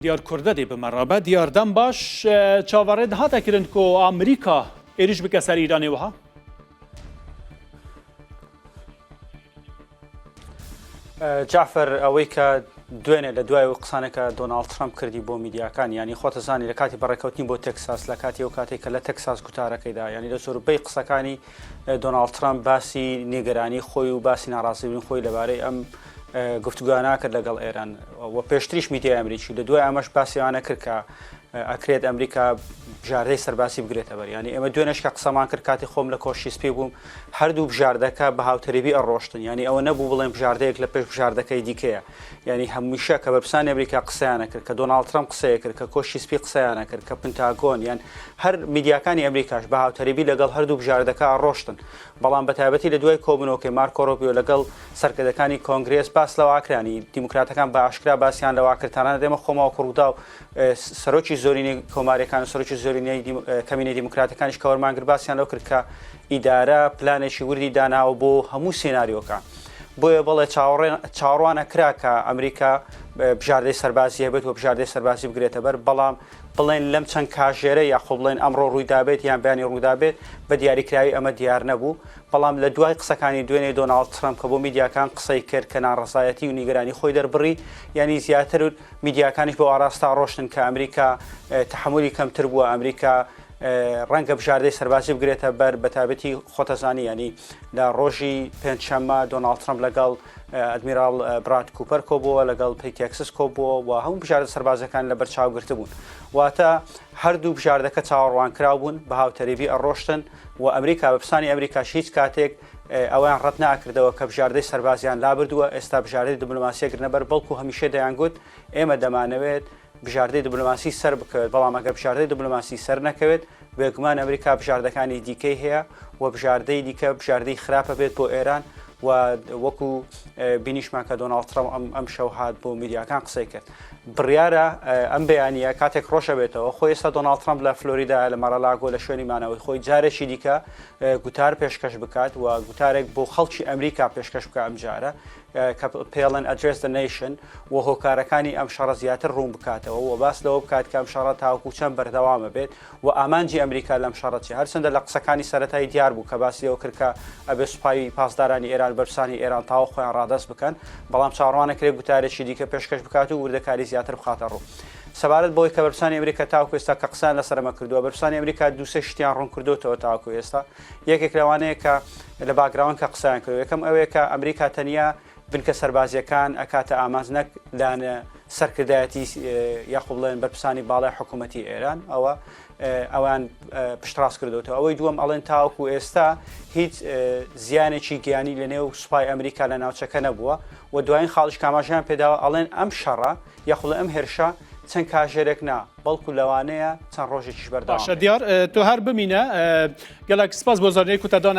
دیار کرده دی بمرابه دیار دم باش چاورد هاتا کرن کو آمریکا ایریش بکه سر ایرانی وها جعفر ئەوەی کە دوێنێ لە دوای قسانێکە دۆناڵد ترامپ کردی بۆ میدیاکان ینی خۆتەزانی لە کاتی بەڕێکەوتنی بۆ تەکساس لە کاتی ئەو کاتێک کە لە تەکساس گوتارەکەیدا ینی لە زۆربەی قسەکانی دۆناڵد ترامپ باسی نیگەرانی خۆی و باسی ناڕاستیبوونی خۆی لەبارەی ئەم گفتوگوانە کرد لەگەڵ ئێران و پێشتریش میدیای ئەمریکی لە دوای ئەمەش باسیوانە کرد کە ئەکرێت ئەمریکا بژاردەی سەرباسی بگرێتە بەر ینی ئێمە دوێنێش کە قسەمان کرد کاتی خۆم لە کۆشی سپی بووم هەردوو بژاردەکە بە هاوتەریبی ئەڕۆشتن ینی ئەوە نەبوو بڵێن بژاردەیەک لە پێش بژاردەکەی دیکەیە ینی هەمیشە کە بەرپرسانی ئەمریکا قسەیانە کرد کە دۆناڵد ترامپ قسەیە کرد کە کۆشی سپی قسەیانە کرد کە پنتاگۆن یان هەر میدیاکانی ئەمریکاش بە هاوتەریبی لەگەڵ هەردوو بژاردەکە ئەڕۆشتن بەڵام بەتایبەتی لە دوای کۆبنەوەکەی مارکۆ ڕۆبیۆ لەگەڵ سەرکردەکانی کۆنگرێس باس لەواکرانی دیموکراتەکان بە ئاشکرا باسییان لەواکردانە دێمە خۆمەوە کوڕوودا و سەرۆکی زۆرینەی کۆماریەکان و سەرۆکی زۆرینەی کەمینەی دیموکراتەکانیش کە وەرمانگر باسییان لەو کرد کە ئیدارە پلانێکی وردی داناوە بۆ هەموو سێناریۆکان بۆیە بەڵێ چاوەڕوانە کرا کە ئەمریکا بژاردەی سەربازی هەبێت و بژاردەی سەربازی بگرێتە بەر بەڵام بڵێن لەم چەند کاژێرە یاخۆ بڵێن ئەمڕۆ ڕوویدابێت یان بیانی ڕوودابێت بە دیاریکراوی ئەمە دیار نەبوو بەڵام لە دوای قسەکانی دوێنێ دۆناڵد ترامپ کە بۆ میدیاکان قسەی کرد کە ناڕەزایەتی و نیگەرانی خۆی دەربڕی ینی زیاتر میدیاکانیش بۆ ئاراستا ڕۆشتن کە ئەمریکا تحملی کەمتر بووە ئەمریکا ڕەنگە بژاردەی سەربازی بگرێتە بەر بەتابەتی خۆتەزانی ینی لە ڕۆژی پێنجشەممە دۆناڵد ترامپ لەگەڵ ئەدمیراڵ براد کوپەر کۆبووە لەگەڵ پێی تێکسس کۆبووە و هەموو بژاردە سەربازەکان لە بەرچاوگرتە بوون واتە هەردوو بژاردەکە چاوەڕوانکراو بوون بە هاوتەریبی ئەڕۆشتن و ئەمریکا بە پرسانی ئەمریکاش هیچ کاتێک ئەویان ڕەت ناکردەوە کە بژاردەی سەربازیان لابردووە ئێستا بژاردەی دیبلۆماسیە گرنەبەر بەڵکو هەمیشە دەیانگوت ئێمە دەمانەوێت بژاردەی دیبلۆماسی سەر بکەوێت بەڵام ئەگەر بژاردەی دیبلۆماسی سەر نەکەوێت بێگومان ئەمریکا بژاردەکانی دیکەی هەیە و بژاردەی دیکە بژاردەی خراپە بێت بۆ ئێران و وەکو بینیشمان کە دۆناڵد ترامپ ئەم شەو هات بۆ میدیاکان قسەی کرد بڕیارە ئەم بەیانیە کاتێک ڕۆژە بێتەوە خۆی ئێستا دۆناڵد ترامپ لە فلۆریدا لە مارالاگۆ لە شوێنی مانەوەی خۆی جارێکی دیکە گوتار پێشکەش بکات و گوتارێک بۆ خەڵکی ئەمریکا پێشکەش بکە ئەم جارە کە پێڵەن ئەدرێس دە نیشن و هۆکارەکانی ئەم شەڕە زیاتر ڕوون بکاتەوە و باس لەوە بکات کە ئەم شەڕە تاوەکو چەند بەردەوامە بێت و ئامانجی ئەمریکا لەم شەڕەتی هەرچەندە لە قسەکانی سەرەتایی دیار بوو کە باسی لەوە کرد کە ئەبێ سوپای پاسدارانی ئێران بەرپرسانی ئێران تاوە خۆیان ڕادەست بکەن بەڵام چاڕوانە کرێ گوتارێکی دیکە پێشکەش بکات و وردەکاری زیاتر بخاتە ڕوو سەبارەت بۆی کە بەرپرسانی ئەمریکا تاوەکو ئێستا کە قسان لەسەرمە کردووە بەرپرسانی ئەمریکا دووسێ شتیان ڕوون کردوتەوە تاوەکو ئێستا یەکێک لەوانەیە کە لە باگراون کە قسەیان کردو یەکەم ئەوەیە کە ئەمریکا تەنیا بنکە سەربازیەکان ئەکاتە ئامانجنەک لاانە سەرکردایەتی یاخۆ بڵێن بەرپرسانی باڵای حکوومەتی ئێران ئەوان پشتڕاست کردوتەوە ئەوەی دووەم ئەڵێن تاوەکو ئێستا هیچ زیانێکی گیانی لە نێو سوپای ئەمریکا لە ناوچەکە نەبووە و دوایین خاڵش کاماژیان پێداوە ئەڵێن ئەم شەڕە یاخۆ ئەم هێرشە چەند کاژێرێک نا بەڵکو لەوانەیە چەند ڕۆژێکیش بەردەوام باشە دیار تۆ هەر بمینە گەلک سپاس بۆ زۆرنەی کوتەدان